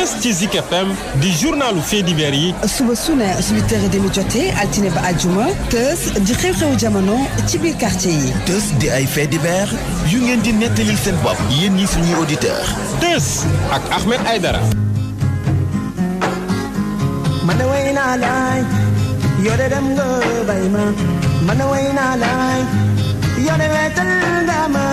Teuss ci Zik FM di journalu faits divers yi. suba su ne 8h30 jotee altine ba àjjuma Teuss di xew-xewu jamono ci biir quartier yi. Teuss di ay faits divers yu ngeen di nettalil seen bopp yéen ñi suñuy auditeurs. Teuss ak Ahmed Aïdara. man way naa laay yore dem nga bay ma man way naa laay yore wetal nga ma.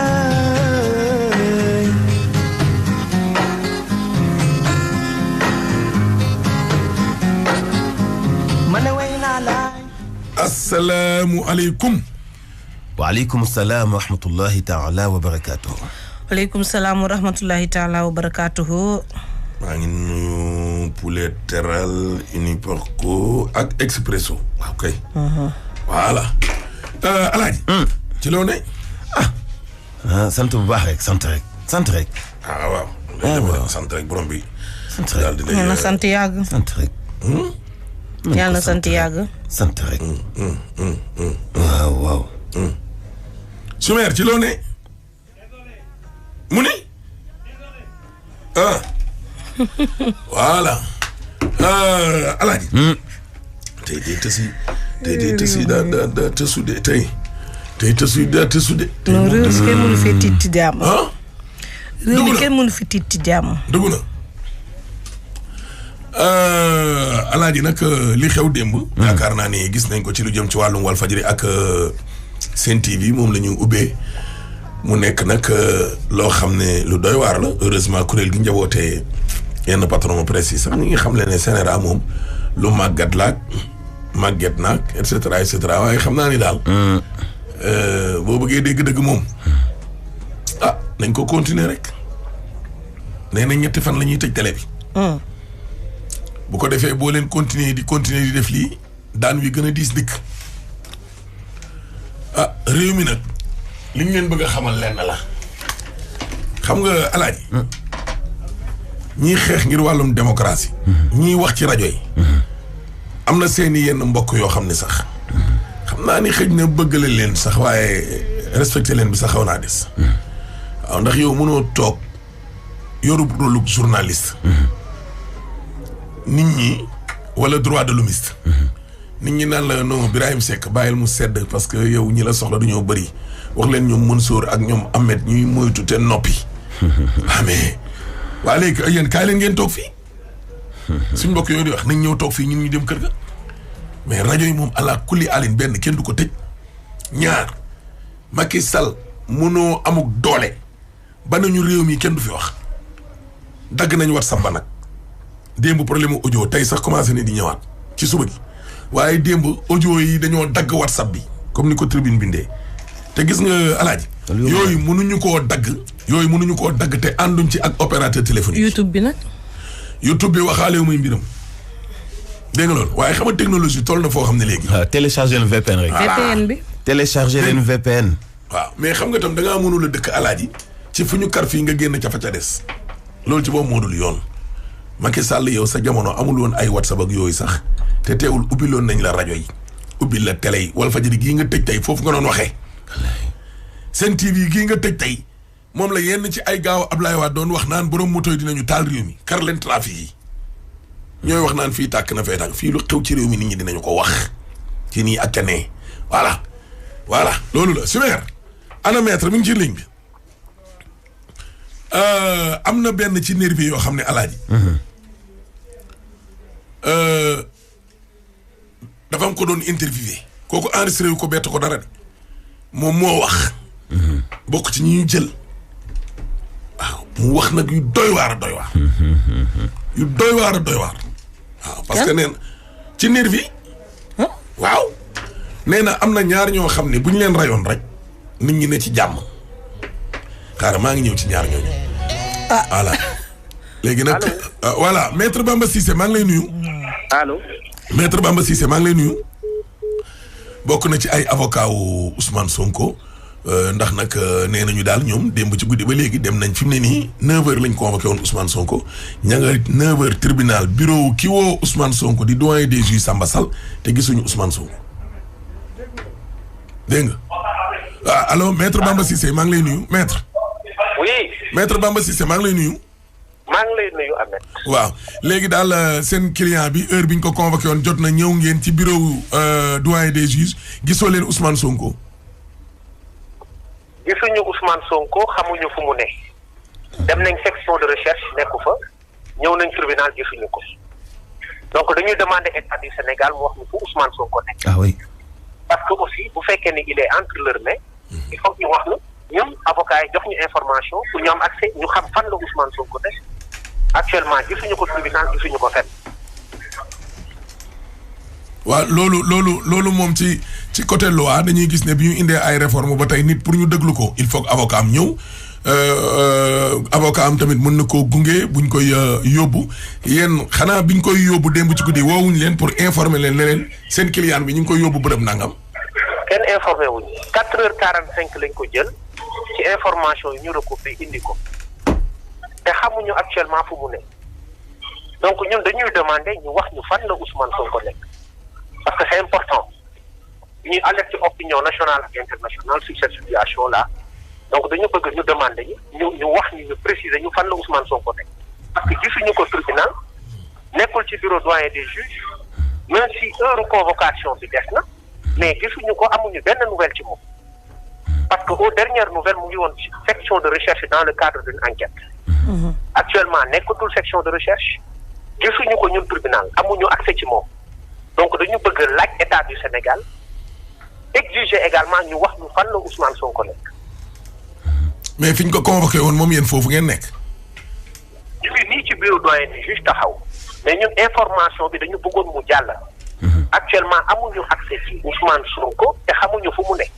asalaamualeykum. waaleykum salaam wa rahmatullahi taala wa barakaatuhu. waaleykum salaam wa rahmatullahi taala wa barakaatuhu. maa ngi nuyu poulet teral Uniporco ak Expresso. waaw kay. voilà. Alaaji. ci loo ne. sant bu baax rek sant rek. waaw. sant rek borom bi. sant rek daal di lay yàlla na sant yàgg. sant rek. yàlla na sant yàgg. sant rek. waaw. Soumer ci loo ne. mu ni. voilà. Alaaji. tey tësi daa tësu de tey tësu daa tësu de. non réew mi kenn mënu fi tiit ci jàmm. réew mi dugg na kenn mënu fi tiit ci jàmm. dugg na. Alaaji nag li xew démb. yaakaar naa ni gis nañ ko ci lu jëm ci wàllum Walfadjri ak Sen TV moom la ñu ubbee mu nekk nag loo xam ne lu doy waar la heureusement kuréel gi njabootee yenn patron presse yi sax ñu ngi xam le ne Sénégal moom lu màggat laag màgget naag et cetera waaye xam naa ni daal. boo bëggee dégg-dëgg moom nañ ko continuer rek nee na 3 fan la ñuy tëj télé bi. bu ko defee boo leen continuer di def lii daan wi gën a diis dikk réew mi nag li ñu leen bëgg a xamal lenn la xam nga Alaaji ñiy xeex ngir wàllum démocratie ñiy wax ci rajo yi am na seeni yenn mbokk yoo xam ne sax xam naa ni xëj na bëggale leen sax waaye respecté leen bi sax xaw naa des waaw ndax yow mënoo toog yorub rôle journaliste nit ñi wala droit de l'hommiste nit ñi naan la non Birahim Seck bàyyil mu sedd parce que yow ñi la soxla dañoo bëri wax leen ñoom Mansour ak ñoom Ahmed ñuy moytu te noppi. mais waa léegi yéen kaay leen ngeen toog fii suñ mbokk yooyu di wax nañ ñëw toog fii ñun ñu dem kër ga mais rajo yi moom ala kulli alin benn kenn du ko tëj ñaar Macky Sall mënoo amuk doole ba nañu réew mi kenn du fi wax dagg nañ WhatsApp ba nag. démb problème audio tey sax commencé ne di ñëwaat ci suba gi waaye démb audio yi dañoo dagg WhatsApp bi comme ni ko tribune bindee te gis nga Alaaji yooyu mënuñu koo dagg te ànduñ ci ak opérateur téléphonique YouTube bi nag. YouTube bi waxaale wu muy mbiram dégg nga loolu waaye xam nga technologie toll na foo xam ne léegi. waaw télécharger leen VPN rek. VPN bi. télécharger leen VPN. waaw mais xam nga tam da ngaa mënul a dëkk Alaaji ci fu ñu kar fii nga génn ca fa ca des loolu ci boobu moo dul yoon. Macky Sall yow sa jamono amul woon ay WhatsApp ak yooyu sax te teewul ubbiloon nañ la rajo yi ubbil la télé yi Walfadjri gii nga tëj tey foofu nga doon waxee. Sen TV gii nga tëj tey moom la yenn ci ay gaaw Ablaye Wade doon wax naan borom moto yi dinañu taal réew mi kar leen trafic yi ñooy wax naan fii tàkk na fee tàkk fii lu xew ci réew mi nit ñi dinañu ko wax ci nii ak ca nee voilà loolu la super ana maître mi ngi ci ligne bi. am na benn ci nervi yoo xam ne Alaaji dafa am ko doon interviewé kooku enregistré wu ko bett ko dara de moom moo wax bokk ci ñi ñu jël waaw mu wax nag yu doy waar a doy waar yu doy waar a doy waar waaw parce que neen ci nervi waaw nee na am na ñaar ñoo xam ne bu ñu leen rayoon rek nit ñi ne ci jàmm xaaral maa ngi ñëw ci ñaar ñooñu voilà léegi nag voilà maître Bamba Cissé maa ngi lay nuyu. allo. maître Bamba Cissé maa ngi lay nuyu. bokk na ci ay avocat wu Ousmane Sonko ndax nag nee nañu daal ñoom démb ci guddi ba léegi dem nañ fi mu ne nii 9h lañ convoqué woon Ousmane Sonko ña nga 9h tribunal bureau ki woo Ousmane Sonko di doyen des juges Samba Sall te gisuñu Ousmane Sonko dégg nga waaw allo maître Bamba Cissé maa ngi lay nuyu maître. oui. maître Bamba Cissé maa ngi lay nuyu. maa ngi lay nuyu Ahmed. waaw léegi daal seen client bi heure bi ñu ko convoqué woon jot na ñëw ngeen ci bureau doyen des juges gisoo leen Ousmane Sonko. gisuñu Ousmane Sonko xamuñu fu mu ne. dem nañ section de recherche nekku fa ñëw nañ tribunal gisuñu ko donc dañuy demander état du Sénégal mu wax ñu fu Ousmane Sonko nekk. ah oui. parce que aussi bu fekkee ni il est entre leurs mains. il faut ñu wax ñun avocat yi jox ñu information pour ñu am accès ñu xam fan la Ousmane Sonko nekk. actuellement gisuñu ko tribunal gisuñu ko fenn. waaw loolu moom ci côté loi dañuy gis ne bi ñu indee ay réforme ba tey nit pour ñu déglu ko il faut que avocat am ñëw avocat am tamit mën na koo gunge buñ koy yóbbu yéen xanaa biñ koy yóbbu démb ci guddi woowuñ leen pour informer leen ne leen seen client bi ñu ngi koy yóbbu bërëb nangam. kenn informé wuñ 4h45 lañ ko jël ci information yi ñu recoupé indi ko. te xamuñu actuellement fu mu ne donc ñun dañuy demander ñu wax ñu fan la Ousmane Sonko nekk parce que c'est important ñuy alerter opinion nationale ak internationale sur cette situation là donc dañu bëgg ñu demander ñu wax ñu préciser ñu fan la Ousmane Sonko nekk parce que gisuñu ko tribunal nekkul ci bureau doyen des juges même si heure convocation bi des na mais gisuñu ko amuñu benn nouvelle ci moom parce que aux dernières nouvelles mu ngi woon section de recherche dans le cadre d'une enquête. Actuellement nekkatul section de recherche gisuñu ko ñun tribunal amuñu accès ci moom donc dañu bëgg laaj état du Sénégal exiger également ñu wax ñu fan la Ousmane Sonko nekk. mais fi ñu ko convoqué woon moom yéen foofu ngeen nekk. ñu ngi nii ci bureau doyen des juges taxaw mais ñun information bi dañu bëggoon mu jàll. actuellement amuñu accès ci Ousmane Sonko te xamuñu fu mu nekk.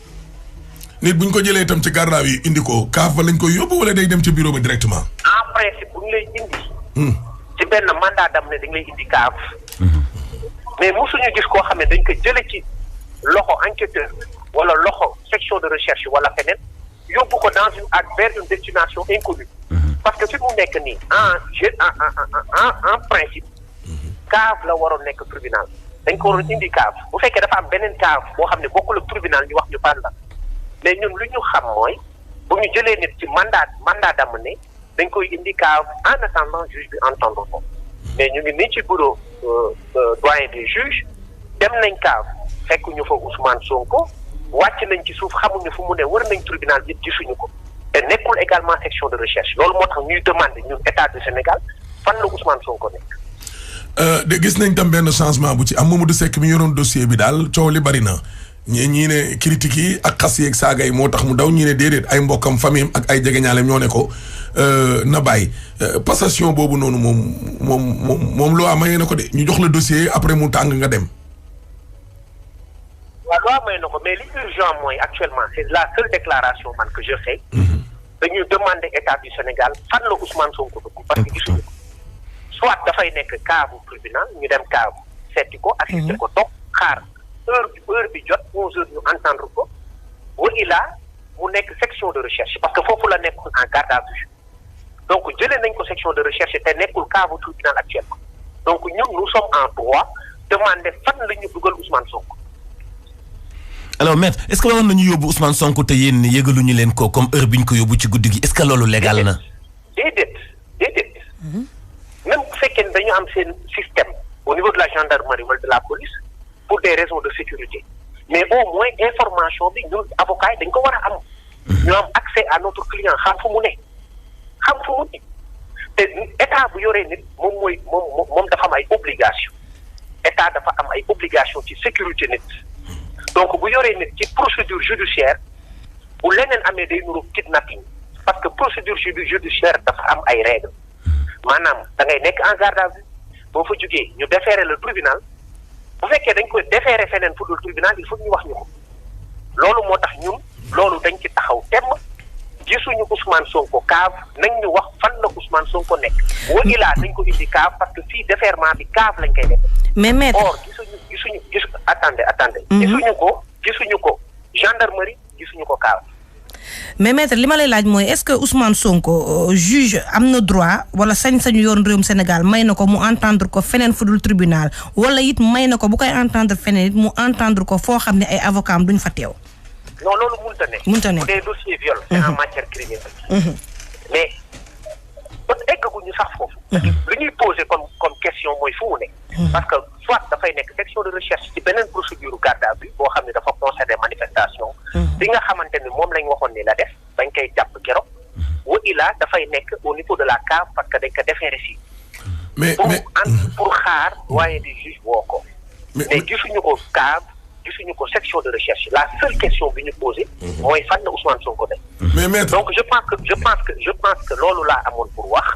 nit bu ñu ko jëlee itam ci garde à vue indi ko kaaf ba lañ koy yóbbu wala day dem ci bureau ba directement. en principe bu ñu lay indi. ci benn mandat d'amener dañ lay indi kaaf. mais mosuñu gis koo xam ne dañ ko jëlee ci loxo enquêteur wala loxo section de recherche wala feneen yóbbu ko dans vers une destination inconnue. parce que fi mu nekk nii en principe. kaaf la waroon nekk tribunal dañ ko waroon indi kaaf bu fekkee dafa am beneen kaaf boo xam ne bokkul ak tribunal ñu wax ñu fan la. mais ñun lu ñu xam mooy bu ñu jëlee nit ci mandat d'amener dañ koy indi cave en attendant juge bi entendre ko mais ñu ngi nii ci bureau doyen des juges dem nañ cave fekk ñu fa Ousmane Sonko wàcc nañ ci suuf xamuñu fu mu ne wër nañ tribunal bi gisuñu ko te nekkul également section de recherche loolu moo tax ñuy demander ñun état du Sénégal fan la Ousmane Sonko nekk. de gis nañ tam benn changement bu ci am Mamadou Seck mi yoroon dossier bi daal coow li bari na. ñii ne critiques yi ak xas yeeg saaga yi moo tax mu daw ñii ne déedéet ay mbokkam famille ak ay jegeñaaleem ñoo ne ko na bàyyi passation boobu noonu moom loo mayee na ko de ñu jox la dossier après mu tàng nga dem. waaw loo may na ko mais li urgent mooy actuellement c'est la seule déclaration man que je fais. dañuy demander état du Sénégal fan la Ousmane Sonko dugg parce que gisuñu ko soit dafay nekk caabu tribunal ñu dem caabu seeti ko assister ko toog xaar. heure bi jot 11h ñu entendre ko wa ilaa mu nekk section de recherche parce que foofu la nekk en garde à vue donc jëlee nañ ko section de recherche te nekkul caabu tribunal actuellement donc ñun nous sommes en droit demander fan la ñu dugal Ousmane Sonko. alors maître est-ce que waroon nañu yóbbu Ousmane Sonko te yéen yëgaluñu leen ko comme heure bi ñu ko yóbbu ci guddi gi est-ce que loolu légal na. déedéet même bu fekkee ne dañu am seen système au niveau de la gendarmerie wala de la police. pour des raisons de sécurité mais au moins information bi ñun avocats yi dañ ko war a am. ñu am accès à notre client xam fu mu ne te état bu yoree nit moom dafa am ay obligation état dafa am ay obligation ci sécurité nit donc bu yoree nit ci procédure judiciaire bu leneen amee day nuru kidnapping parce que procédure judiciaire dafa am ay règles maanaam da ngay nekk en garde à vue boo fa jugee ñu déférer le tribunal. bu fekkee dañ koy déférer feneen fu dul tribunal il faut ñu wax ñu ko loolu moo tax ñun loolu dañ ci taxaw temm gisuñu Ousmane Sonko cave nañ ñu wax fan la Ousmane Sonko nekk wa ilaa nañ ko indi cave parce que fii déferment bi cave lañ koy def. mais maître or gisuñu attendez. gisuñu ko gendarmerie gisuñu ko cave. mais maître li ma lay laaj mooy est-ce que Ousmane Sonko juge am na droit wala sañ-sañu yoon réewum Sénégal may na ko mu entendre ko feneen fu dul tribunal wala it may na ko bu koy entendre feneen it mu entendre ko foo xam ne ay avocat am duñ fa teew. non loolu mënta ne. bu dee dossier viol. c'est en matière criminelle. mais ba eggaguñu sax foofu lu ñuy poser comme question mooy fu mu ne. parce que soit dafay nekk section de recherche ci beneen procédure garde à vue boo xam ne dafa concerner manifestation. bi nga xamante ni moom lañ waxoon ni la def bañ koy jàpp keroog. wa ilaa dafay nekk au niveau de la cave parce que dañ ko déféré si. pour xaar doyen des juges woo ko. mais gisuñu ko cave gisuñu ko section de recherche la seule question bi ñu posé. mooy fan la Ousmane Sonko ne. mais maître donc je pense que loolu laa amoon pour wax.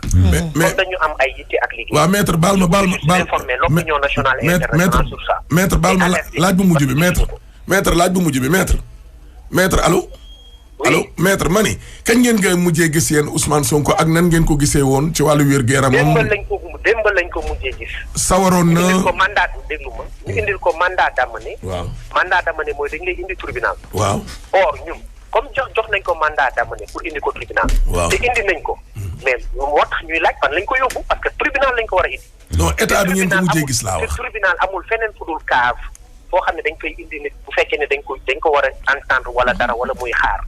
mais dañu am ay yitte ak liggéey. waaw maître baal ma informer l'opinion nationale et internationale sur ça. maître baal ma laaj bu mujj bi maître laaj bu mujj bi maître allo. allo maître ma ni kañ ngeen nga mujjee gis yéen Ousmane Sonko ak nan ngeen ko gisee woon ci wàllu wér-gu-yaram moom démb lañ ko mujjee gis. sawaroon na ñu indil ko mandat déglu ma. ñu indil ko mandat d'amener. waaw mandat d'amener mooy dañ lay indi tribunal. waaw or ñun comme jox nañ ko mandat d'amener pour indi ko tribunal. waaw te indi nañ ko. mais moo tax ñuy laaj fan lañ ko yóbbu parce que tribunal lañ ko war a indi. non état bi ngeen ko mujjee gis laa wax. te tribunal amul feneen fu dul cave foo xam ne dañ koy indi nit bu fekkee ne dañ ko war a entendre wala dara wala muy xaar.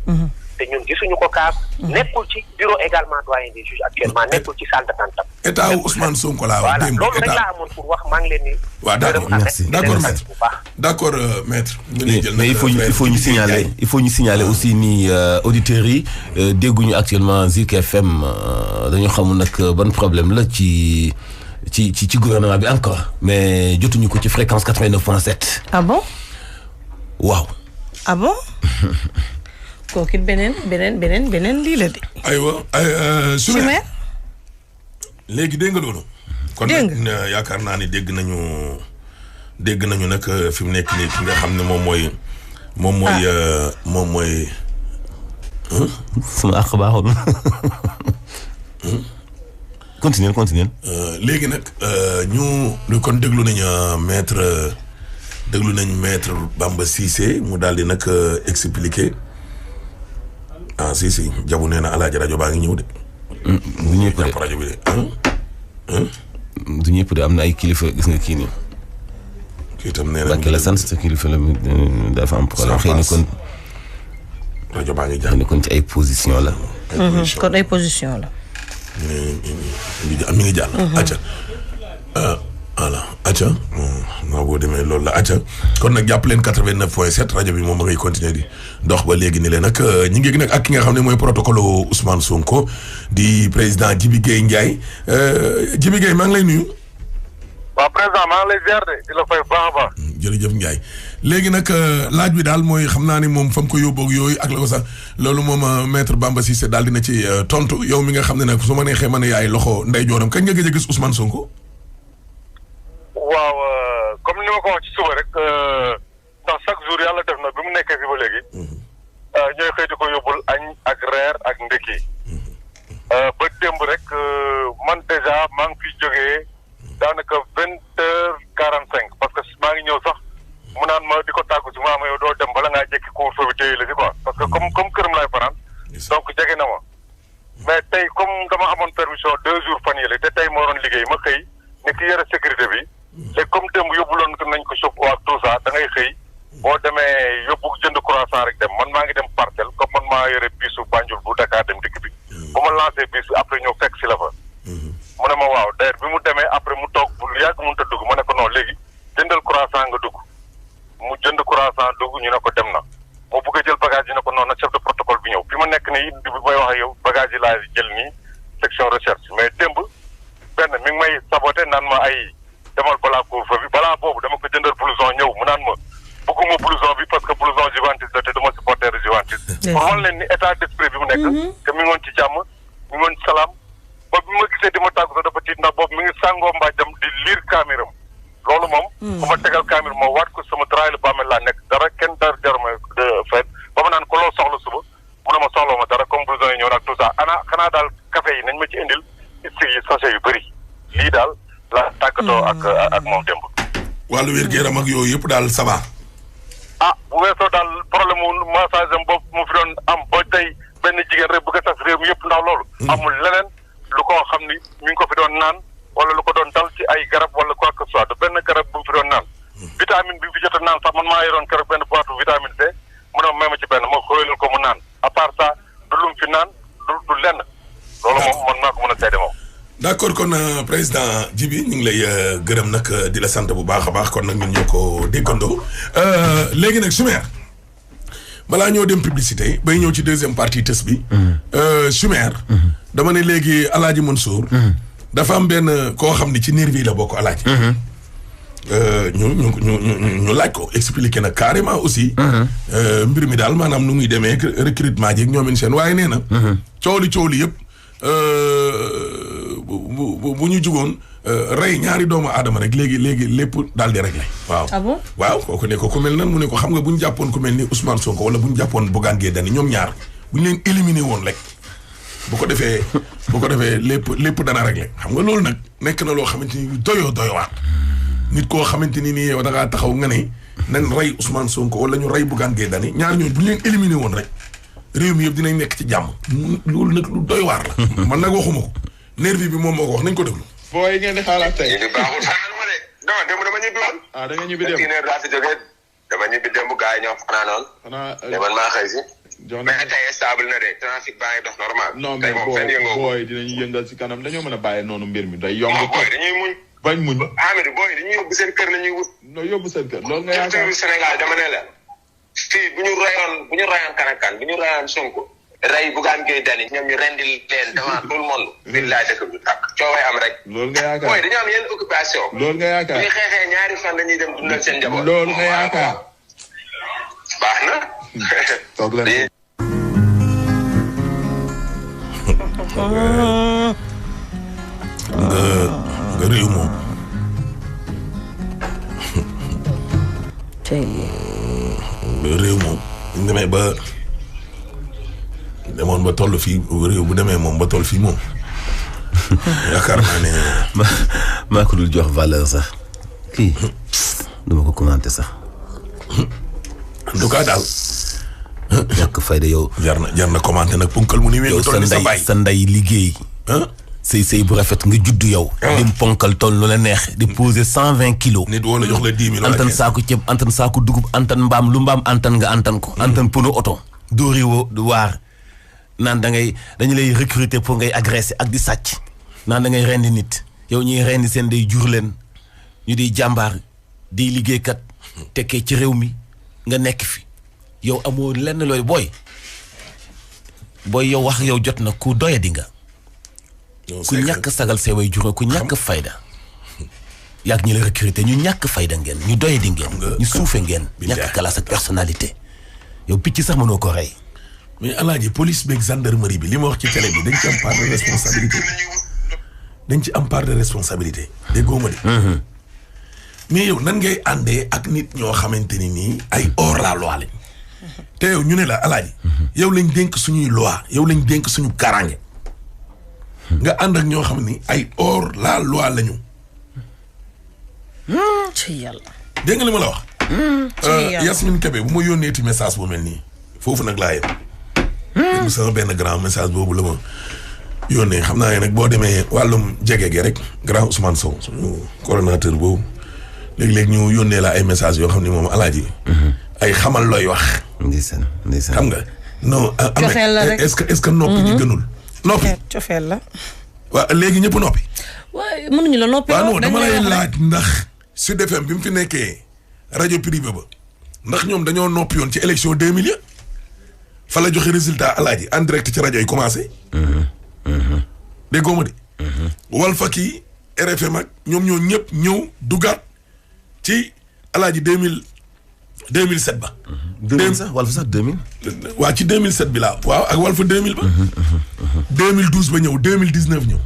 te ñun gisuñu ko kaaf. nekkul ci bureau également doyen des juges actuellement nekkul ci salle d'attente. état wu Ousmane Sonko laa wax. démb loolu rek laa amoon pour wax maa ngi leen ni. waaw d'accord merci d'accord maître. mais il faut ñu signaler aussi ni auditeurs yi dégguñu actuellement Zik FM dañu xamul nag ban problème la ci gouvernement bi encore mais jotuñu ko ci fréquence 89.7. ah bon. waaw. ah bon. kooku it beneen lii la de. aywa Chimère. léegi dégg nga loolu. kon nag yaakaar naa ni dégg nañu nag fi mu nekk nii ki nga xam ne moom mooy. sama àq baaxul. continuer. léegi nag ñu kon déglu nañ maître Bamba Cissé mu daal di nag expliquer. ah si jabu nee na alaaji rajo baa ngi ñëw de. du ñëpp de rajo bi de. du ñëpp de am na ay kilifa gis nga kii nii. kii itam nee na Mbacke la sant sa kilifa la dafa am problème xëy na kon. rajo baa ngi jàll xëy na kon ci ay position la. kon ay position la. mi ngi jàll. acca voilà acca non boo demee loolu la acca kon nag jàpp leen 89.7 rajo bi moom ma ngay continuer di dox ba léegi ni leen nag ñi ngi nag ak ki nga xam ne mooy protocole Ousmane Sonko di président Djibi Gueye Ndiaye Djibi Gueye maa ngi lay nuyu. waaw président maa ngi lay ziar de di la fay baax a baax. jërëjëf Ndiaye léegi nag laaj bi daal mooy xam naa ni moom fa mu ko yóbboog yooyu ak la ko sax loolu moom maître Bamba Cissé daal dina ci tontu yow mi nga xam ne nag su ma neexee ma ne yaay loxo ndeyjooram kañ nga gëj a gis Ousmane Sonko. waaw comme ni ma ko wax ci suba rek ndax chaque jour yàlla def na bi mu nekkee fi ba léegi. ñooy xëy di ko yóbbul añ ak reer ak ndekki. ba démb rek man déjà maa ngi fiy jógee daanaka 20h45 parce que maa ngi ñëw sax mu naan ma di ko tàggu si ma yow doo dem bala ngaa jekki couvre-feu bi téye la si quoi parce que comme këram laay fanaan donc jege na ma mais tey comme dama amoon permission 2 jours fan yële te tey moo doon liggéey ma xëy ne ki yore sécurité bi te comme démb yóbbuloon nañ ko shop waa tout ça da ngay xëy boo demee yóbbu jënd croissant rek dem man maa ngi dem parcelle comme man maa yore bisu Banjul bu Dakar dem dikk bi bu ma lancé bis bi après ñëw fekk si la fa mu ne ma waaw d'ailleurs bi mu demee après mu toog bu yàgg mënut a dugg ma ne ko non léegi jëndal croissant nga dugg mu jënd croissant dugg ñu ne ko dem na moo bëgg a jël bagage yi ne ko non na chef de protocole bi ñëw fi ma nekk nii bi may wax ak yow bagage yi laa jël nii section recherche mais démb benn mi ngi may saboté naan ma ay demal balaa couvre-feu bi balaa boobu dama ko jëndal blouson ñëw mu naan ma bëgguma blouson bi parce que blouson Juventus la te dama supporter Juventus pour wan leen ni état d'esprit bi mu nekk te mi ngi woon ci jàmm mi ngi woon ci salaam ba bi ma gisee di ma tàggu sax dafa tiit ndax boobu mi ngi sàngoo mbaajam di liir kaamiram loolu moom bu ma tegal kaamir ma waat ko sama traay la bàmmeel laa nekk dara kenn dara jarma de fait ba ma naan ko loo soxla suba mu ne ma soxla ma dara comme blouson yi ñëw nag tout ça xanaa daal café yi nañ ma ci indil istig yi sachet yu bëri lii daal la tàggatoo ak moom démb wàllu wér-gu-yaram ak yooyu yëpp daal ça va bu weesoo daal problème mu massage am boobu mu fi doon am ba tey benn jigéen rek bëgg a tas réew mi yëpp ndax loolu amul leneen lu ko xam ni mi ngi ko fi doon naan wala lu ko doon dal ci ay garab wala quoi que ce soit de benn garab bu fi doon naan vitamine bi fi jot a naan sax man maa yoroon keroog benn boîte vitamine C mu ne may ma ci benn ma xóoyalal ko mu naan à part ça du lum fi naan du lenn loolu moom man maa ko mën a seede moom d'accord kon président Djibi ñu ngi lay gërëm nag di la sant bu baax a baax kon nag ñun ñoo ko déggandoo léegi nag Choumer balaa ñoo dem publicité bay ñëw ci deuxième partie tës bi. Choumer. dama ne léegi Alaaji Mansour. dafa am benn koo xam ni ci nervi yi la bokk Alaaji. ñu laaj ko expliqué na carrément aussi. mbir mi daal maanaam nu muy demee recrutement ji ak ñoom seen waaye nee na. coow li yëpp bu ñu jugoon rey ñaari doomu aadama rek léegi lépp daal di réglé. waaw ah bon waaw kooku ne ko ku mel nan mu ne ko xam nga bu ñu jàppoon ku mel ni Ousmane Sonko wala bu ñu jàppoon Bougane Gueye Dany ñoom ñaar bu ñu leen éliminé woon rek bu ko defee lépp dana réglé xam nga loolu nag nekk na loo xamante ni doywaat nit koo xamante ni nii yow da ngaa taxaw nga ne nañ rey Ousmane Sonko wala ñu rey Bougane Gueye Dany ñaar ñooñu bu ñu leen éliminé woon rek réew mi yëpp dinañ nekk ci jàmm. loolu nag lu doy waar la. man nag waxuma ko nervi bi moom moo ko wax nañ ko déglu. booy ngeen di xaalaat tey. ñu baaxul xaaral ma de non démb dama ñibbi woon. ah da nga ñibbi démb. une heure laa fi jógee dama ñibbi démb gars yi ñoo fanaanoon. mais man maa xëy si. mais tey stable na de trafic baa ngi dox normal. non mais booy dinañu yëngal si kanam dañoo mën a bàyyi noonu mbir mi day yomb. booy dañuy muñ. bañ muñ. Amady booy dañuy yóbbu seen kër la ñuy wut. non yóbbu seen kër loolu nga yaakaar Sénégal dama ne la. fii bu ñu rayoon kan bu ñu rayoon Sonko. rey Bougane Gueye Dany ñoom ñu rendi leen devant tout le monde. billaay dëkk bi tàkk cooway am rek. loolu nga yaakaar mooy dañoo am yenn occupation. loolu nga yaakaar bu ñu xeexee ñaari fan dañuy dem dundal seen njaboot. loolu nga yaakaar. baax na. toog leen. nga réew moom. réew moom ñu demee ba demoon ba toll fii réew bu demee moom ba toll fii moom yaakaar naa ne. maa ko dul jox valeur sax kii duma ko commenté sax. en tout cas daal. ñàkk fayda yow. jar na commenté nag punkal mu ni wéy. toll ni sa baay sa ndey liggéey. sëy bu rafet nga juddu yow. dim ponkal toll lu la neex di poser 120 kilos. nit woo la jox la 10 000. antan saako ceeb antan saako dugub antan mbaam lu mbaam antan nga antan ko. antan pono oto. dóori woo waar naan dañu lay recruter pour ngay agresser ak di sàcc naan da ngay rendi nit yow ñuy rendi seen day jur leen ñu di jàmbaar di liggéeykat tekkee ci réew mi nga nekk fi yow amoo lenn looy booy yow wax yow jot na ku doyadi nga. ku ñàkk sagal see way jur ku ñàkk fayda. yàgg ñi la recruter ñu ñàkk fayda ngeen ñu doyadi ngeen. ñu suufe ngeen. ñàkk classe ak personnalité. yow picc sax mënoo ko rey. mais alaaji police beeg gendarmerie bi li ma wax ci télé bi dañ ci am part de responsabilité. dañ ci am part de responsabilité. déggoo ma de. mais yow nan ngay àndee ak nit ñoo xamante ni nii ay hors la loi lañ. te yow ñu ne la alaaji. yow lañ dénk suñuy loi yow lañ dénk suñu kaaraange. nga ànd ak ñoo xam ni ay hors la loi lañu. ci yàlla. dégg nga li ma la wax. Yasmine Kébé bu ma yónnee ti message bu mel nii foofu nag laa yem. dégg sama benn grand message boobu la ma yónnee xam naa ne nag boo demee wàllum jege gi rek grand Ousmane Sow suñu coordonnateur boobu léegi-léegi ñu yónnee la ay message yoo xam ni moom alaaji ay xamal looy wax. ndeysaan xam nga non. cofeel la rek est-ce que noppi gi gënul. noppi cofeel la. waaw léegi ñëpp noppi. waaye mënuñu la noppi. waaw non dama lay laaj ndax Sud FM bi mu fi nekkee rajo privé ba ndax ñoom dañoo noppi yoon ci élection 2000 ya fa la joxe résultat alaaji en direct ci rajo yi commencé. déggoo ma de. Walfadjri RFM ak ñoom ñoo ñëpp ñëw duggaat ci alaaji 2007 ba. 2000 sax Walf sax 2000. waa ci 2007 bi laa waaw ak Walf 2000 ba. 2012 ba ñëw 2019 ñëw.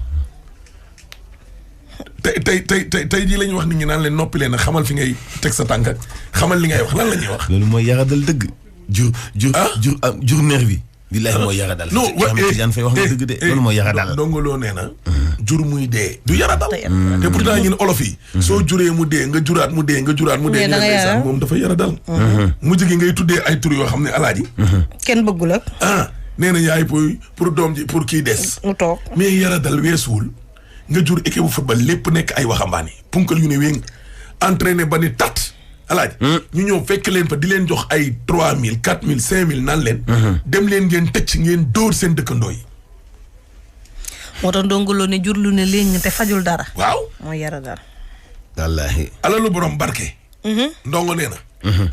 tey jii la ñuy wax nit ñi naan leen noppi leen xamal fi ngay teg sa tànk ak xamal li ngay wax lan la ñuy wax. loolu mooy yaradal dëgg. jur nervi. billahi mooy yaradal. non Tidiane Faye wax na dëgg de loolu mooy yaradal. ndongoloo nee na. jur muy dee du yaradal. te pourtant ñun olof yi. soo juree mu dee nga juraat mu dee nga juraat mu dee. ñu moom dafa yaradal. mujj gi ngay tuddee ay tur yoo xam ne alaaji. kenn bëggu la. nee na yaay pour doom ji pour kii des. mu toog mais yaradal weesuwul. nga jur équipe bu football lépp nekk ay waxambaane punkal yu ne wéng entraîné ba ni tat alaaj ñu ñëw fekk leen fa di leen jox ay 3000 4000 5000 naan leen dem leen ngeen tëcc ngeen dóor seen dëkkandoo yi moo tax ndongoloo ne jur lu ne léegi te fajul dara. waaw mooy yara dara. wallaahi. alalu borom barke. ndongo nee na.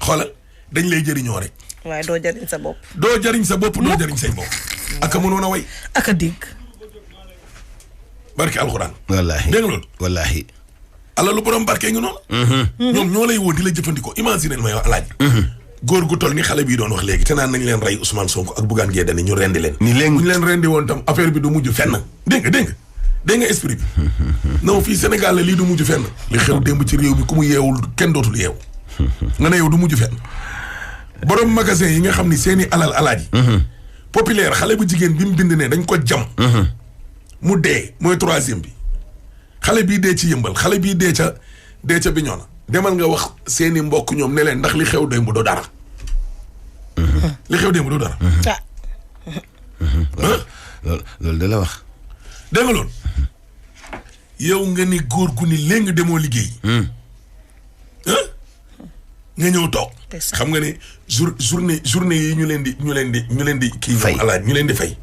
xoolal dañ lay jëriñoo rek. waaye doo jëriñ sa bopp. doo jëriñ sa bopp doo jëriñ say bopp. aka mënoon a way. aka dégg. barke alxuraan. wallaahi dégg nga loolu. wallaahi. alalu borom barke ngi noonu. ñoom ñoo lay woo di la jëfandikoo imaginer may wax alaaj. góor gu toll ni xale bii doon wax léegi te naan nañ leen rey Ousmane Sonko ak Bougane Gueye Dany ñu rendi leen. ni léegi bu ñu leen rendi woon tam affaire bi du mujj fenn. dégg nga esprit bi. non fii Sénégal la lii du mujj fenn. li xew démb ci réew mi ku mu yeewul kenn dootul yeewu. nga ne yow du mujj fenn. borom magasin yi nga xam ni seeni alal alaaji. populaire xale bu jigéen bi mu bind ne dañ ko jam. mu dee mooy 3e bi. xale bii dee ci yëmbal xale bii dee ca Bignona demal nga wax seeni mbokk ñoom ne leen ndax li xew démb doo dara. li xew démb doo dara. loolu da la wax. dégg nga loolu. yow nga ni góor gu ni léegi demoo liggéey. nga ñëw toog. xam nga ne journée yi ñu leen di kii fay alaaj ñu leen di fay.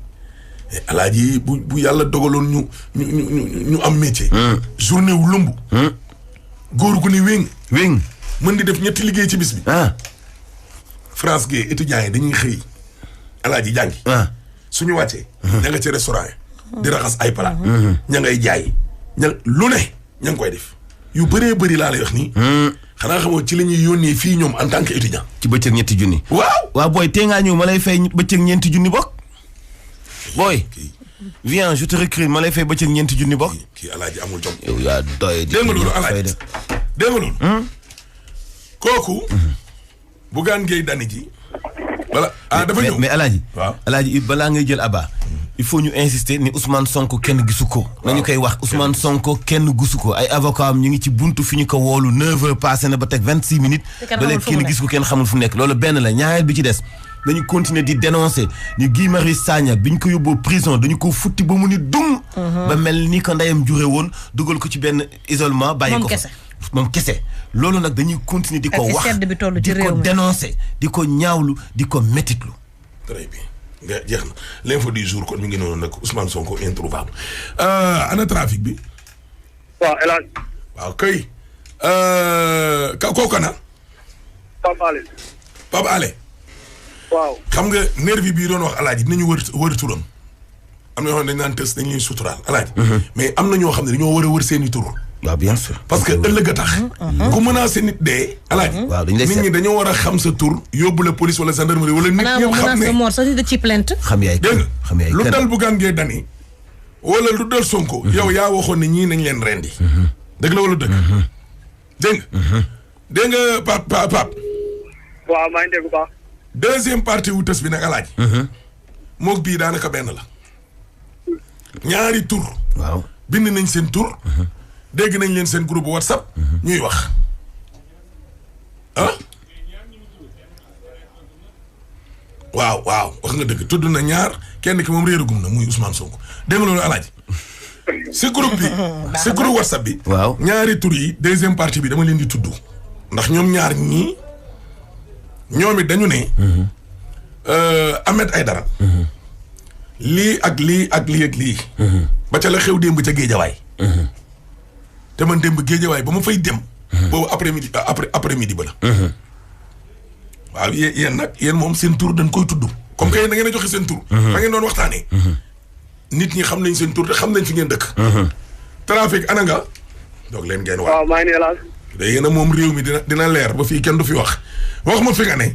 alaaj yi bu yàlla dogaloon ñu am métier. journée wu lumb. góor gu ni wéng mën di def ñetti liggéey ci bis bi. France gi étudiants yi dañuy xëy alaaj yi jàngi. suñu wàccee. ña nga ci restaurant yi. di raxas ay plat. ña ngay jaay lu ne ña ngi koy def. yu bëree bëri laa lay wax nii. xanaa xamoo ci la ñuy yónnee fii ñoom en tant que étudiant. ci bëccëg 2 junni. waaw booy tee ngaa ñëw ma lay fay bëccëg 2 junni bokk. booy. viens je te recrute ma lay fay bëccëg 2 junni bokk. kii alaaji amul jom. yow yaa doy. dégg nga loolu alaaji dégg nga loolu. kooku. Bougane Gueye Dany ji. voilà dafa ñëw mais alaaji. waaw alaaji balaa ngay jël Abba. il faut ñu insister ni Ousmane Sonko kenn gisu ko. nañu koy wax Ousmane Sonko kenn gisu ko ay avocat am ñu ngi ci buntu fi ñu ko woolu 9h passé na ba teg 26 minutes. ba léegi kenn gis ko kenn xamul fu nekk loolu benn la ñaareel bi ci des. dañu continuer di dénoncer ni Guy Marius Sagna bi ñu ko yóbboo prison dañu ko futti ba mu ni dum. ba mel ni ko ndeyam jure woon dugal ko ci benn isolement. bàyyi ko moom kese. loolu nag dañuy continuer di ko wax di ko dénoncer di ko ñaawlu di ko métitlu. très bien. nga jeex na l'info du jour kon mi ngi noonu nag Ousmane Sonko introuvable ana trafic bi. waaw El Hadj. waaw kay. kooku na. Pape Alé. waaw. xam nga nervi bii doon wax alaaji dinañu wër turam. am na ñoo xam ne dañ naan tës dañuy suturaal alaaji. mais am na ñoo xam ne dañoo war a wër seeni tur. waaw bien sûr. parce que ëllëg a tax. ku menacé nit dee. alaaji waaw dañu lay nit ñi dañoo war a xam sa tur. yóbbu la police wala gendarmerie wala nit ñëpp xam ne mort sax da ci plainte. xam yaay dégg xam yaay lu dal Bougane Gueye Dany wala lu dal Sonko. yow yaa waxoon ne ñii nañ leen rendi. dëgg la wala dëgg. dégg nga. dégg nga Pape. waaw maa ngi dégg bu baax. deuxième partie wu tës bi nag alaaji. moog bii daanaka benn la. ñaari tur. waaw bind nañ seen tur. dégg nañ leen seen groupe WhatsApp. ñuy wax. waaw wax nga dëgg tudd na ñaar kenn ki moom réeragum na muy Ousmane Sonko dégg nga loolu alaaji. si groupe bi si groupe WhatsApp bi. waaw ñaari tur yi deuxième partie bi dama leen di tudd. ndax ñoom ñaar ñii ñoom it dañu ne. Ahmed Aïdara. lii ak lii. ba ca la xew démb ca Géejawaay. te man démb Géejawaay ba ma fay dem. boobu après midi ba la. waaw yéen moom seen tur dañ koy tudd. comme que yéen da ngeen a joxe seen tur. da ngeen doon waxtaanee. nit ñi xam nañ seen tur te xam nañ fi ngeen dëkk. trafic ana nga. donc leen ngeen wax. waaw maa ngi nii laal. léegi nag moom réew mi dina leer ba fii kenn du fi wax ma fi nga ne.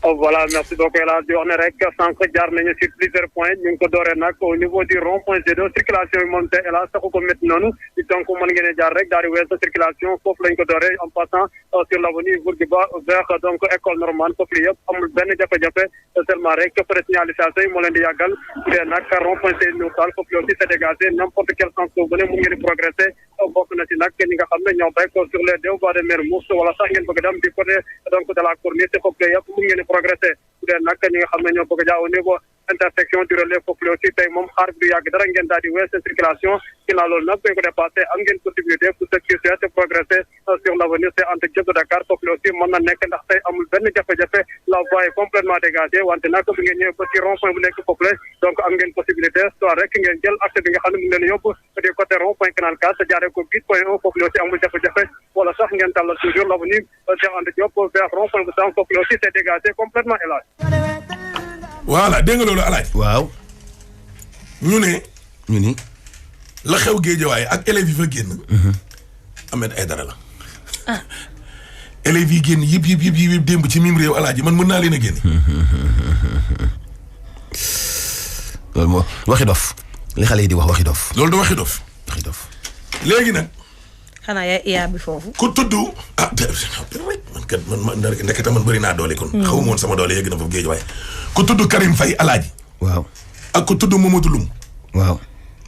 voilà merci beaucoup El Hadj di wax ne rek sànq jaar nañu sur plusieurs points ñu ngi ko dooree nag au niveau du rond point G2 circulation bi moom te El Hadj taxu ko métti noonu donc mën ngeen a jaar rek daal di weesu circulation foofu lañ ko dooree en passant sur l'avenue Bourguiba vers donc école normale foofu li yëpp amul benn jafe-jafe seulement rek pré signalisation yi moo leen di yàggal bu dee nag rond point G neutral foofu aussi c'est dégagé n'importe quel sens bu ne mun ngeen di progresser bokk na ci nag ñi nga xam ne ñoo rek sur les deux voies de Mermoz wala sax ngeen bëgg dem du côté donc de la corniche foofu yëpp mun ngeen progresser bu dee nag ñi nga xam ne ñoo bëgg a jaar au niveau intersection du relais foofu la aussi tey moom xaar bi du yàgg dara ngeen daal di wees circulation ginnaaw loolu nag dañ ko dépassé am ngeen possibilité pour ce qui est progresser sur l'avenue c'est Anta Diop de Dakar foofu la aussi mën na nekk ndax tey amul benn jafe-jafe la voie est complètement dégagée wante nag bu ngeen ñëwee ba ci rond-point bu nekk foofu la donc am ngeen possibilité soit rek ngeen jël accès bi nga xam ne mu ngi leen yóbbu du côté rond-point canal 4 jaaree ko gis point 1 foofu la aussi amul jafe-jafe wala sax ngeen tàllal toujours l'avenue Cheikh Anta Diop vers rond-point bu Sam foofu la aussi c'est dégagé complètement élage. voilà dégg nga loolu alaaj waaw. ñu ni la xew Géejawaay ak élèves yi fa génn. Ahmed Aïdara la. élèves yi génn yëpp démb ci mim réew alaaji man mën naa leen a génne. loolu moo waxi dof li xale yi di wax waxi dof. loolu da waxi dof. waxi dof. léegi nag. xanaa yaa iyaa bi foofu. ku tudd man ndekete man bëri naa doole kon. xaw ma woon sama doole yegg na foofu Géejawaay. ku tudd Karim Faye alaaji. waaw. ak ku tudd Mamadou Loum. waaw.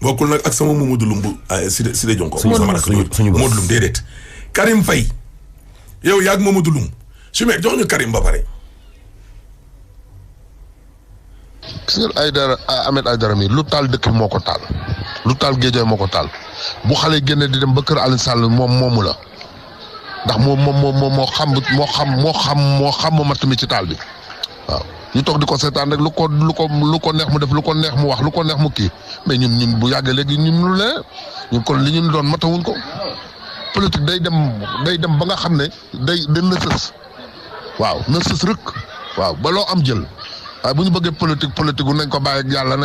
bokkul nag ak sama Mamadou Loum bu Sida Jonko. suñu Mamadou Loum déedéet. Karim Faye yow yaag Mamadou Loum su meeg jox ñu Karim ba pare. gis nga Aïdara Ahmed Aïdara mi lu taal dëkk moo ko taal lu taal Géejawaay moo ko taal bu xale génne di dem ba kër Alioune Sall moomu la ndax moo xam matt mi ci taal bi waaw. ñu toog di ko seetaan rek lu ko neex mu def lu ko neex mu wax lu ko neex mu kii mais ñun bu yàggee léegi ñun lu ñun kon li ñu doon matawuñ ko politique day dem ba nga xam ne day na sës waaw na sës rek waaw ba loo am jël waaye bu ñu bëggee politique nañ ko bàyyi ak yàlla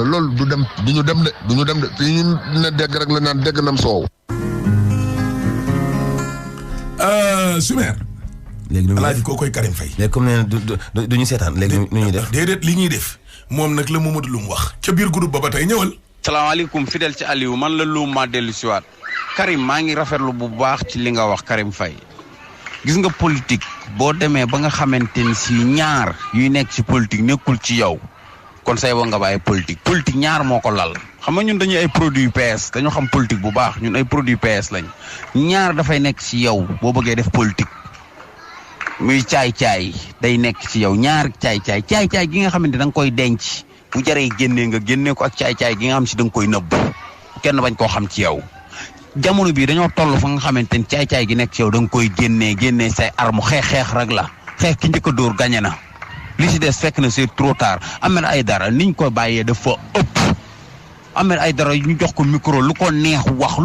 loolu du ñu dem de fii ñu ne dégg rek la naan dégg nam soow. Sumer. léegi nu alaaji koo koy Karim Faye. léegi comme nee na du ñu seetaan léegi nu ñuy def. déedéet li ñuy def moom nag la Mamadou Loum wax ca biir groupe ba tey ñëwal. salaamaaleykum fidèle ci Aliou man la Loum maa dellu si waat Karim maa ngi rafetlu bu baax ci li nga wax Karim Faye gis nga politique boo demee ba nga xamante ni si ñaar yuy nekk ci politique nekkul ci yow kon say wa nga bàyyi politique ñaar moo ko lal xam nga ñun dañuy ay produit PS dañoo xam politique bu baax ñun ay produit PS lañ ñaar dafay nekk ci yow boo bëggee def politique. muy caay-caay day nekk ci yow ñaar caay-caay gi nga xamante da nga koy denc bu jaree génnee nga génnee ko ak caay-caay gi nga xam si da nga koy nëbb kenn bañ koo xam ci yow jamono bii dañoo toll fa nga xamante ni caay-caay gi nekk ci yow da nga koy génnee say arme xeex rek la xeex ki njëkk a dóor gañe na li si des fekk na c'est trop tard Ahmed Aïdara niñ ko bàyyee dafa ëpp Ahmed Aïdara ñu jox ko micro lu ko neex wax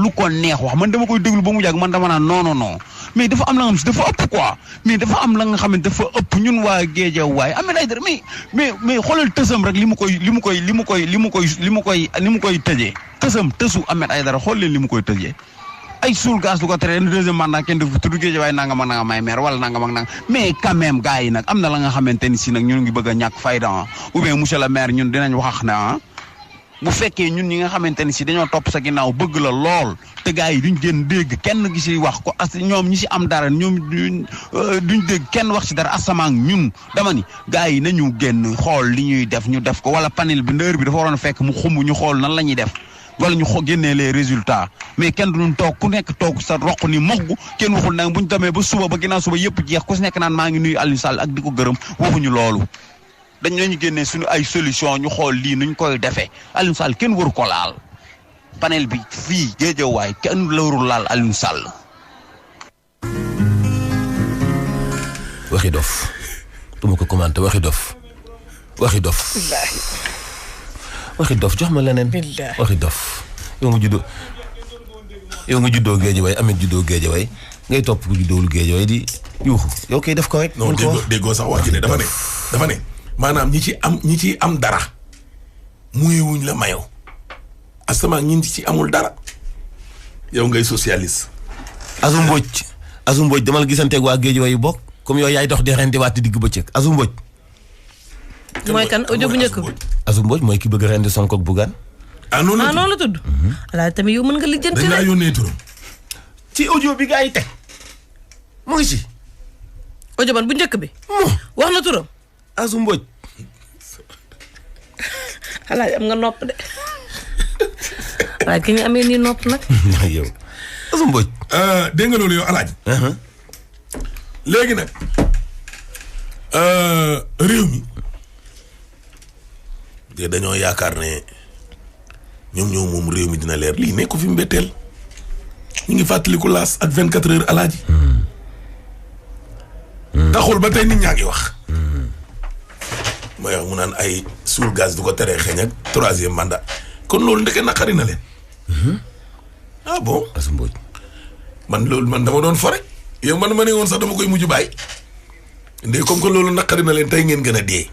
man dama koy déglu ba mu yàgg man dama naan non mais dafa am la nga xam si dafa ëpp quoi mais dafa am la nga xam ne dafa ëpp ñun waa Géejawaay Ahmed Aïdara mais xoolal tësam rek li mu koy tëjee tësu Ahmed Aïdara xool leen li mu koy tëjee ay suul gaz du ko tere deuxième mandat kenn du fi tudd Géejawaay nangam ak nangam may maire wala nangam ak nangam mais quand même gars yi nag am na la nga xamante ni si nag ñun ngi bëgg a ñàkk fayda ou bien monsieur le maire ñun dinañ wax ne bu fekkee ñun ñi nga xamante ni si dañoo topp sa ginnaaw bëgg la lool te gars yi duñ génn dégg kenn gi si wax ko as ñoom ñi si am dara ñoom duñ dégg kenn wax si dara asamaan ñun dama ni gars yi nañu génn xool li ñuy def ñu def ko wala panel bi ndër bi dafa waroon a fekk mu xumb ñu xool nan la ñuy def wala ñu génnee les résultats mais kenn duñ toog ku nekk toog sa roq ni moggu kenn waxul nag buñ demee ba suba ba ginnaaw suba yëpp jeex ku si nekk naan maa ngi nuyu Aliou Sall ak di ko gërëm waxuñu loolu dañ lañu génnee suñu ay solution ñu xool lii nuñ koy defee Aliou Sall kenn waru ko laal panel bi fii Géejawaay kenn la warul laal Aliou Sall. waxi dof du ma ko commenté waxi dof waxi dof jox ma leneen. waxi dof yow nga juddoo Géejawaay Ahmed juddoo Géejawaay ngay topp ku juddoowul Géejawaay di yuuxu yow koy def ko rek. non déggoo sax waa ji ne dafa ne maanaam ñi ci am dara muyewuñ la mayow asamaan ñi ci amul dara yow ngay socialiste. Azu Mbodj demal gisanteeg waa Géejawaay yu bokk comme yow yaay dox di rendi waat digg bëccëg Azu Mbodj. mooy kan audio bu njëkk bi. Azu Mbodj mooy ki bëgg a rendi Sonko ak Bougane. noonu la tudd. alaay tamit yow mën nga lijjanti dañ laa yónnee turam. ci audio bi gaa yi teg mu ngi ci. audio ban bu njëkk bi. wax na turam. Azu Mbodj. alaay am nga nopp de. waaye ki ñu amee nii nopp nag. yow Azu Mbodj. dégg nga loolu yow Alaaji. léegi nag réew mi de dañoo yaakaar ne ñoom moom réew mi dina leer lii nekku fi mbetteel ñu ngi fàttaliku laas ak 24 heures alaaji taxul ba tey nit ñaa ngi wax mooy wax mu naan ay suul gaz du ko teree xeeñ ak 3e mandat kon loolu ndeke naqari na leen ah bon man dama doon fore yow man ma ne woon sax dama koy mujj bàyyi ndee comme que loolu naqari na leen tey ngeen gën a dee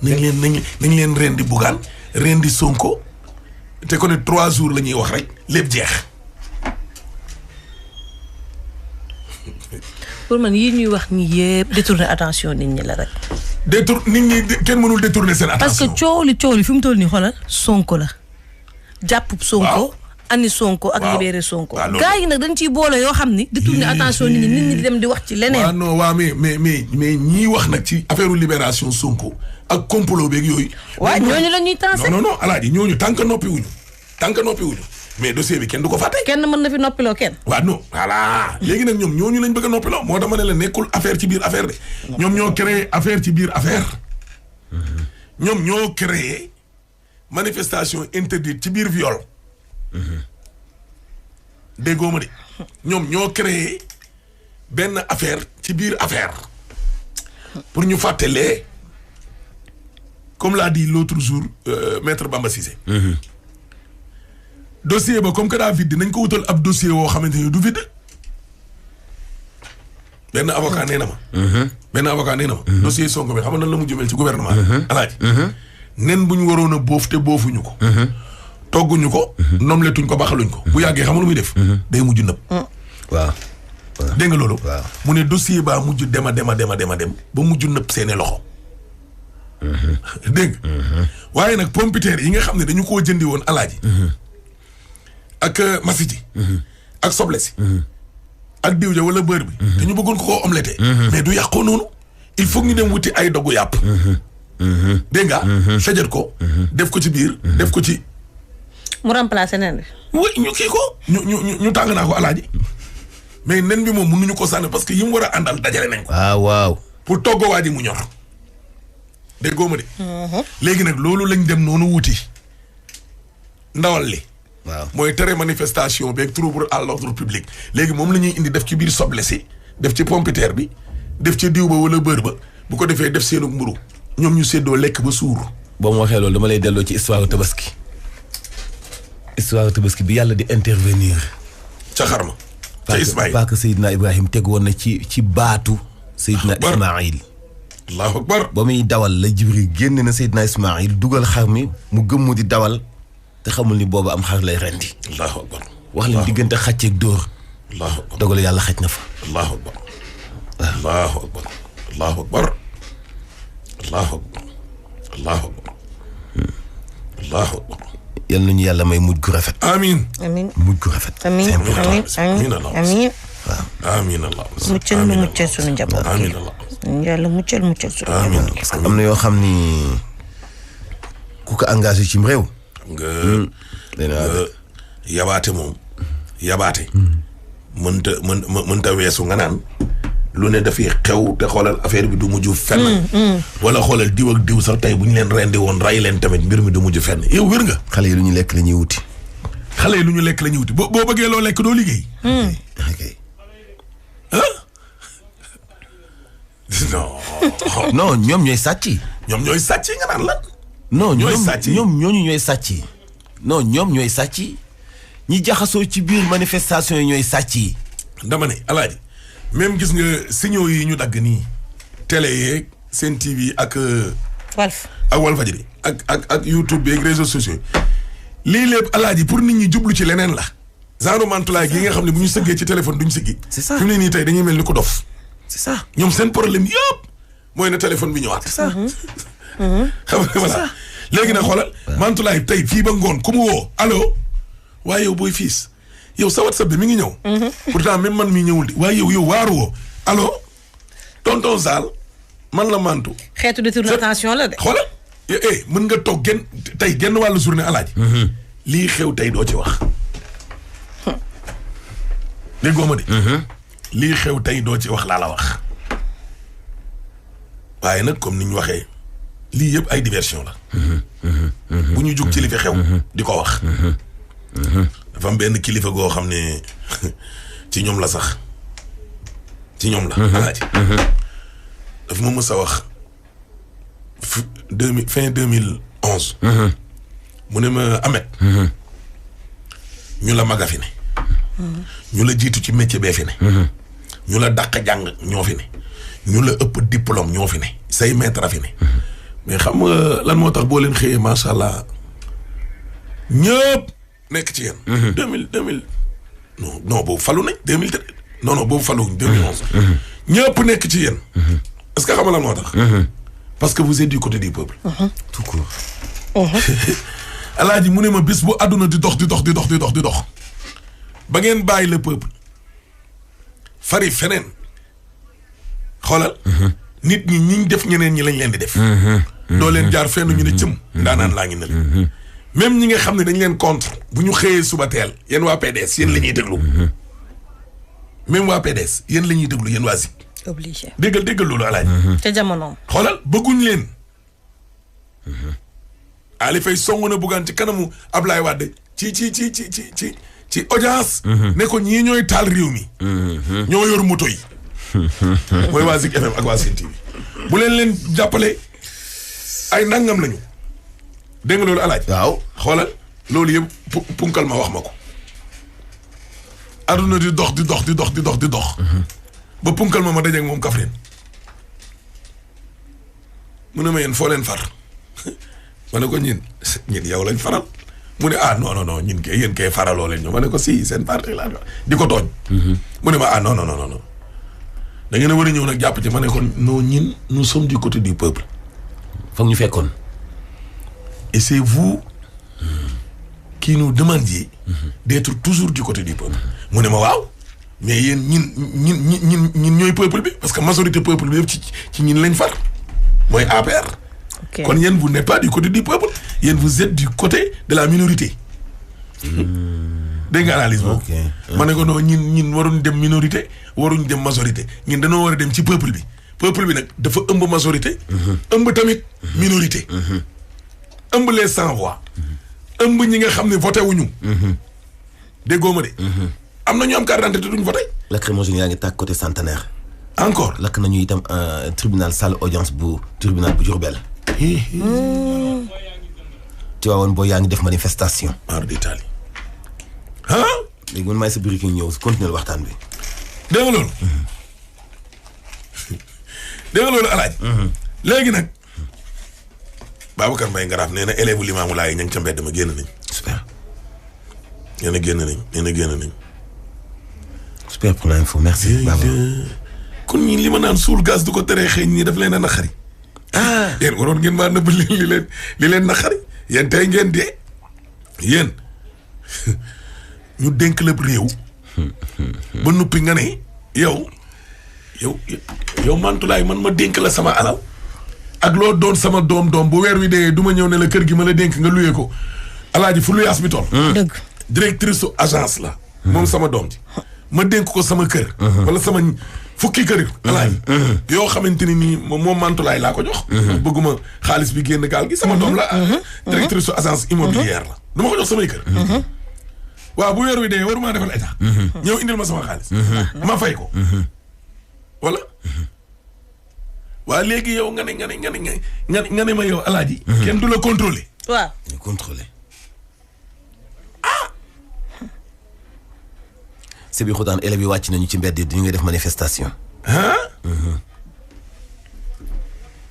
nañ leen rendi Bougane rendi Sonko te ko ne 3 jours la ñuy wax rek lépp jeex. pour man yii ñuy wax ni yëpp détourner attention nit ñi la rek. nit ñi kenn mënul détourner seen attention. parce que coow li fi mu toll nii xoolal Sonko la jàpp Sonko. ani Sonko ak libéré Sonko. gaa yi nag dañ ciy boole yoo xam ni. détourner attention nit ñi di dem di wax ci leneen. waaw non waaw mais ñii wax nag ci affaire libération Sonko ak complot beeg yooyu. waaw ñooñu la ñuy tansé. non alaaji ñooñu tant que noppi wuñu mais dossier bi kenn du ko fàtte. kenn mën na fi noppiloo kenn. waaw non voilà léegi nag ñoom ñooñu lañ bëgg a noppiloo moo tax ma ne la nekkul affaire ci biir affaire de. ñoom ñoo créé affaire ci biir affaire. ñoom ñoo créé manifestation interdite ci biir viol. déggoo ma de ñoom ñoo créé benn affaire ci biir affaire pour ñu fàttalee comme l'a dit l'autre jour maître Bamba Cissé. dossier ba comme que daa vide nañ ko wutal ab dossier woo xamante ni du vide. benn avocat nee na ma. dossier Sonko bi xam nga nan la mu jëmel ci gouvernement bi. alaaji nen bu ñu waroon a boof te boofuñu ko. togguñu ko. nomletuñ ko baxaluñ ko. bu yàggee xam nga lu muy def. day mujj nëb. waaw. dégg nga loolu. waaw mu ne dossier baa mujj dem ba mujj nëb seeni loxo. dégg waaye nag pompiteer yi nga xam ne dañu koo jëndi woon alaaji. ak masiti. ak soble si. ak diw ja wala beurre bi. te ñu bëggoon ko koo omelette. mais du yàqoo noonu. il faut ñu dem wuti ay doggu yàpp. dégg nga. fejat ko. def ko ci biir. def ko ci. mu remplacé nen bi. oui ñu kii ko. ñu tàng naa ko alaaji. mais nen bi moom mënuñu ko sànni parce que yi mu war a àndal dajale nañ ko. waaw. pour toggoo waa ji mu ñor. déggoo ma de. léegi nag loolu lañ dem noonu wuti. ndawal li. waaw mooy tere manifestation beeg trouble à l'ordre public. léegi moom la ñuy indi def ci biir soble si. def ci pompiteer bi. def ci diw ba wala beurre ba. bu ko defee def seenu mburu ñoom ñu séddoo lekk ba suur. boo ma waxee loolu dama lay delloo ci histoire tabaski. histoire tabaski bi yàlla di intervenir. ca xarma. ca Ismaïl parce que Seydina Ibrahim teg woon na ci baatu. Seydina Ismaïl. allahu akbar. ba muy dawal la Jibril génne na Seydina Ismaïl dugal xar mi mu gëmmu di dawal te xamul ni boobu am xar lay rendi. allahu akbar. wax leen diggante xàcceeg dóor. allahu akbar dogal yàlla xaj na fa. allahu akbar. allahu akbar. allahu akbar. allahu akbar. allahu akbar. allahu akbar. yal nañu yàlla may mujj gu rafet. amiin. amiin mujj gu rafet. amiin amiin. waaw. amiin Allah. muccal nu muccal sunu njaboot. amiin Allah. yàlla muccal sunu amiin njaboot. parce que am na yoo xam ni ku ko engagé cim réew. yabaate moom. yabaate. mënta weesu nga naan. lu ne dafay xew te xoolal affaire bi du mujj fenn. wala xoolal diw ak diw sax tey bu ñu leen rendi woon ray leen tamit mbir mi du mujj fenn yow wér nga. xale yi lu ñu lekk la ñuy wuti. boo bëggee loo lekk doo liggéey. ok. non ñoom ñooy sàcc. ñoom ñooy sàcc nga naan la. non ñooy sàcc ñooñu ñooy sàcc. non ñoom ñooy sàcc ñi jaxasoo ci biir manifestation yi ñooy sàcc yi. dama ne alaaji même gis nga signaux yi ñu dagg nii. télé yeeg Sen TV ak. Walf ak Walfadjri ak YouTube beeg réseaux sociaux lii lépp alaaji pour nit ñi jublu ci leneen la. genre mantulaay gi nga xam ne bu ñu sëggee ci téléphone duñ sëggi. c'est ça fi mu ne nii tey dañuy mel ni ko dof. c'est ça ñoom seen problème yëpp mooy na téléphone bi ñëwaat. c'est ça. xam nga voilà léegi nag xoolal. mantulaay tey fii ba ngoon ku mu woo allo waaye yow booy fiis yow sa WhatsApp bi mi ngi ñëw. pourtant même man mii ñëwul di waaye yow waaru woo allo tonton Zal man la mantu. xeetu détournation la de. xoolal mën nga toog genn wàllu journée alaaji. lii xew tey doo ci wax. déggoo ma de. lii xew tey doo ci wax laa la wax. waaye nag comme ni ñu waxee lii yëpp ay diversion la. bu ñu jug ci li fi xew. di ko wax. dafa am benn kilifa goo xam ne ci ñoom la sax ci ñoom la. alaaji daf ma mës a wax fin 2011. mu ne ma Ahmed. ñu la maga fi ne. ñu la jiitu ci métier bee fi ne. ñu la dàq jàng ñoo fi ne. ñu la ëpp diplôme ñoo fi ne. say maître a fi ne. mais xam nga lan moo tax boo leen xëyee macha allah ñëpp nekk ci yéen. 2000 non boobu falu nañ 2013 non boobu faluwuñ 2011. ñëpp nekk ci yéen. est-ce que xam nga lan moo tax. parce que vous êtes du côté du peuple. tout court. Alaaji mu ne ma bis bu àdduna di dox ba ngeen bàyyi le peuple fari feneen xoolal. nit ñi ñiñ def ñeneen ñi lañ leen di def. doo leen jaar fenn ñu ne cëm. ndaanaan laa ngi ne la. même ñi nga xam ne dañ leen contre bu ñu xëyee suba teel yéen waa PDS yéen la ñuy déglu. même waa PDS yéen la ñuy déglu yéen waa Zik. obligé déggal loolu Alaaji. te jamono. xoolal bëgguñ leen. Ali Faye song na buggaan ci kanamu Ablaye Wade ci audience. ne ko ñii ñooy taal réew mi. ñoo yor moto yi. mooy waa Zik FM ak waa Sen TV bu leen jàppale ay nangam lañu. dégg nga loolu Alaaji. waaw xoolal loolu yëpp punkal ma wax ma ko. aduna di dox. ba punkal ma dajeeg moom Kaffrine. mu ne ma yéen foo leen far. ma ne ko ñin yow lañ faral. mu ne non ñin kay yéen kay faraloo leen ñoom ma ne ko si seen parti laa di ko tooñ. mu ne ma non. da ngeen a war a ñëw nag jàpp ci ma ne ko non ñin nous sommes du côté du peuple. foog ñu fekkoon. et c'est vous qui nous demandiez d'être toujours du côté du peuple. mu ne ma waaw mais yéen ñin ñooy peuple bi parce que majorité peuple bi yëpp ci ñin lañ far mooy APR. kon yéen vous n'êtes pas du côté du peuple yéen vous êtes du côté de la minorité. dégg nga analyse boobu. ma ne ko non ñin waruñ dem minorité waruñ dem majorité ñun dañoo war a dem ci peuple bi peuple bi nag dafa ëmb majorité. ëmb tamit minorité. ëmb les sans voix. ëmb ñi nga xam ne voté wuñu. déggoo ma de. am na ñu am carte d'identité duñ voté. lacrymogène yaa ngi tàkk côté centenaire. encore lakk nañu itam tribunal salle audience bu tribunal bu Diourbel. Tivaouane boo yaa ngi def manifestation. mar d'Italie. léegi man maay sa breaking ñëw continuer waxtaan bi. dégg nga loolu. dégg nga loolu Alaaji. léegi nag. Babacar Mbaye Ngaraaf nee na élève Limaamu Laay ña ngi ca mbedd ma génn nañ. super. nee na génn nañ. super pour l'info merci. Baba kon ñi li ma naan suul gaz du ko teree xëy ñi daf leen a naqari. yéen waroon ngeen maa nëbb li leen naqari. yéen tey ngeen dee. yéen ñu dénk lépp réew. ba nuppi nga ne yow Mantulaay man ma dénk la sama alal. ak loo doon sama doom bu weer wi dee du ma ñëw ne la kër gi ma la dénk nga luyee ko Alaaji fu luyaas bi toll. dëgg directrice su agence la. moom sama doom ji. ma dénk ko sama kër. wala sama fukki kër. Alaaji yoo xamante ni nii moom Mantulaay laa ko jox. bëgguma xaalis bi génn gaal gi sama doom la. directrice su agence immobilière la. du ma ko jox samay kër. waaw bu weer wi dee waruma defal état. ñëw indil ma sama xaalis. ma fay ko. wala. waa léegi yow nga ne ma yow Alaaji. kenn du la contrôler. waaw. ñu contrôler. Sébi Xotaan élèves yi wàcc nañu ci mbedd yi ñu ngi def manifestation.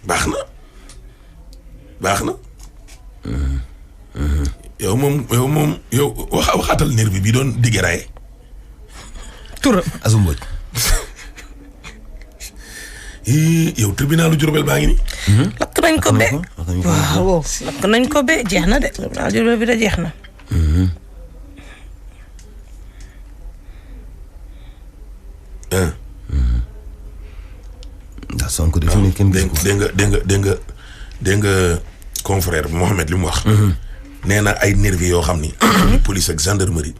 baax na. yow moom waxaatal nervi bi doon diggeraay. turam Azou Mbodj. yow tribunalu Diourbel baa ngi nii. lakk nañ ko be. waaw lakk nañ ko be jeex na de tribunalu Diourbel bi de jeex na. ndax Sonko dafa ne kenn gis ko. dégg nga confrère Mohamed li mu wax. nee na ay nervi yoo xam ni. police ak gendarmerie.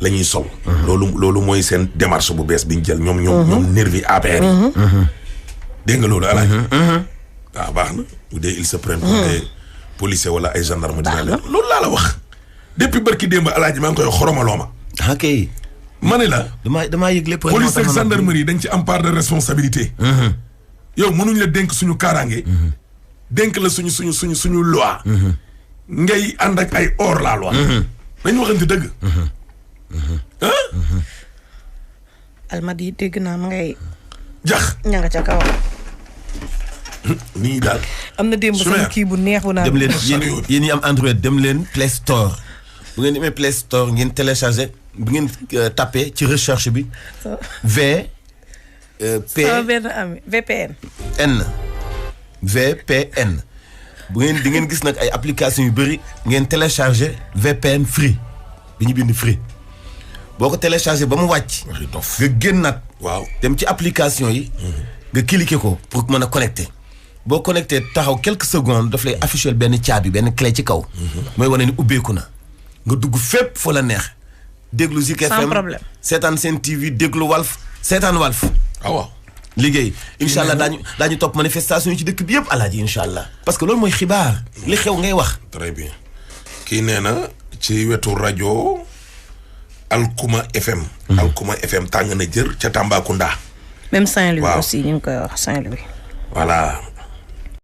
la ñuy sol. loolu mooy seen démarche bu bees bi ñu jël ñoom nervi APR yi. dégg nga loolu alaaji. waaw baax na bu dee il se prenne pour des policiers wala ay gendarme dina leen loolu laa la wax. depuis barki démb alaaji maa ngi koy xoromaloo ma. ok. ma ne la. damaa yëg lépp. police ak gendarmerie dañ ci am part de responsabilité. yow mënuñ la dénk suñu kaaraange. dénk la suñu loi. ngay ànd ak ay hors la loi. nañ waxante dëgg. Almadi dégg naa ma ngay. jax ña nga ca kaw. nii daal. am na démb sama kii bu neex bu naan. dem leen yéen ñi am Android dem leen Play Store bu ngeen demee Play Store ngeen téléchargé bu ngeen tapé ci recherche bi. VPN. VPN bu ngeen di ngeen gis nag ay application yu bëri ngeen téléchargé VPN free bi ñu bind free boo ko téléchargé ba mu wàcc. nga génnaat. waaw dem ci application yi. nga cliqué ko pour mën a connecté. boo connecté taxaw quelques secondes daf lay affiché benn caabi benn clé ci kaw. mooy wane ni ubbeeku na. nga dugg fépp foo la neex. déglu Zik FM sans problème. seetaan Sen TV déglu Walf seetaan Walf. waaw. liggéey incha allah daañu topp manifestation yi ci dëkk bi yëpp alaaji incha allah. parce que loolu mooy xibaar li xew ngay wax. très bien kii nee na ci wetu rajo Alkuma FM. Alkuma FM tàng na jër ca Tambacounda. même Saint-Louis aussi ñu ngi koy wax Saint-Louis. voilà